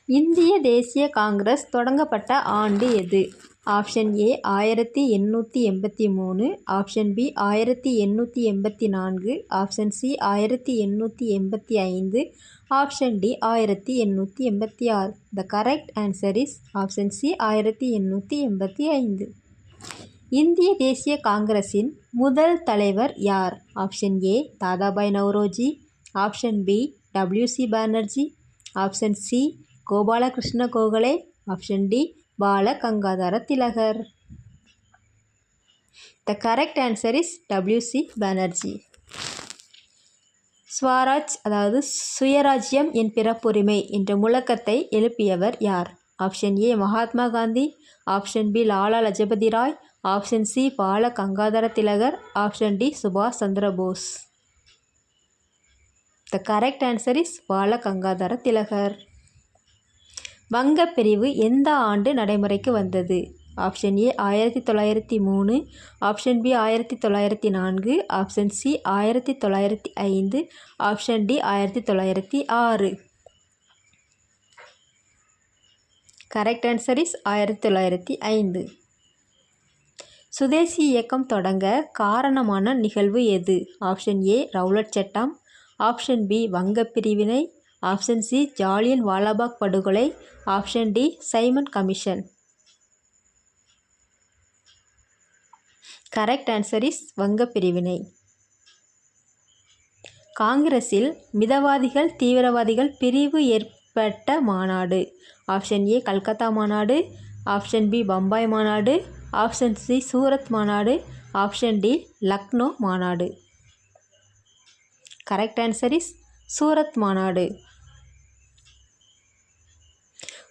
இந்திய தேசிய காங்கிரஸ் தொடங்கப்பட்ட ஆண்டு எது? Option A 1883, option B 1884, option C 1885, option D 1886. The correct answer is option C 1885. இந்திய தேசிய காங்கிரசின் முதல் தலைவர் யார்? Option A Dadabhai Naoroji, option B W C. Banerjee, option C Gopalakrishna Gokhale, option D Bala Gangadhara Tilak. The correct answer is W C. Banerjee. Swaraj அதாவது சுயராஜ்யம் என் பிறப்புரிமை என்ற முழக்கத்தை எழுப்பியவர் யார்? Option A Mahatma Gandhi, option B Lala Lajpat Rai, option C Bala Gangadhara Tilak, option D சுபாஷ் Chandra Bose. The correct answer is பால கங்காதர திலகர். வங்கப் பிரிவு எந்த ஆண்டு நடைமுறைக்கு வந்தது? Option A 1903, option B 1904, option C 1905, option D 1906. Correct answer is 1905. Swadeshi இயக்கம் தொடங்க காரணமான நிகழ்வு எது? ஆப்ஷன் ஏ ரவுலட் சட்டம், ஆப்ஷன் பி வங்கப் பிரிவினை, ஆப்ஷன் சி ஜாலியன் வாலாபாக் படுகொலை, option D Simon commission. Correct answer is வங்கப் பிரிவினை. காங்கிரஸில் மிதவாதிகள் தீவிரவாதிகள் பிரிவு ஏற்பட்ட மாநாடு? ஆப்ஷன் ஏ கல்கத்தா மாநாடு, ஆப்ஷன் பி பம்பாய் மாநாடு, ஆப்ஷன் சி சூரத் மாநாடு, ஆப்ஷன் டி லக்னோ மாநாடு. கரெக்ட் ஆன்சர் இஸ் சூரத் மாநாடு.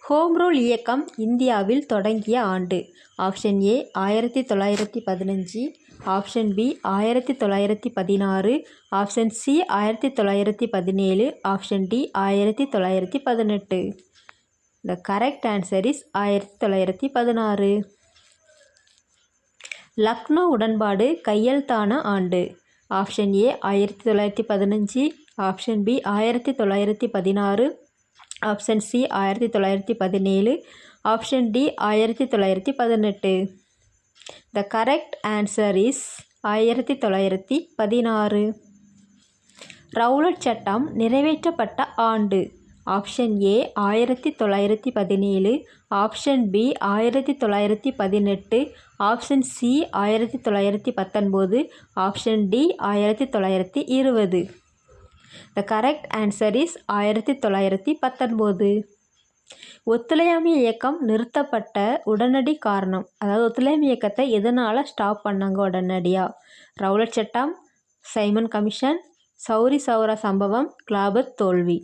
ஹோம் ரூல் இயக்கம் இந்தியாவில் தொடங்கிய ஆண்டு? Option A 1915, option B 1916, option C 1917, option D 1918. The correct answer is 1916. Lucknow உடன்பாடு கையெழுத்தான ஆண்டு? Option A 1915, option B 1916, option C 1917, option D 1918. The correct answer is 1916. Rowlatt சட்டம் நிறைவேற்றப்பட்ட ஆண்டு? Option A 1917, option B 1918, option C 1919, option D 1920. The correct answer is 1919. ஒத்துழையாமை இயக்கம் நிறுத்தப்பட்ட உடனடி காரணம், அதாவது ஒத்துழையாமை இயக்கத்தை எதனால் ஸ்டாப் பண்ணாங்க உடனடியாக? ரவுலட் சட்டம், சைமன் கமிஷன், சௌரி சௌரா சம்பவம், கிலாபத் தோல்வி.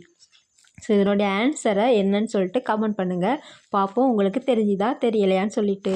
ஸோ இதனுடைய ஆன்சரை என்னன்னு சொல்லிட்டு கமெண்ட் பண்ணுங்கள் பார்ப்போம், உங்களுக்கு தெரிஞ்சுதா தெரியலையான்னு சொல்லிட்டு.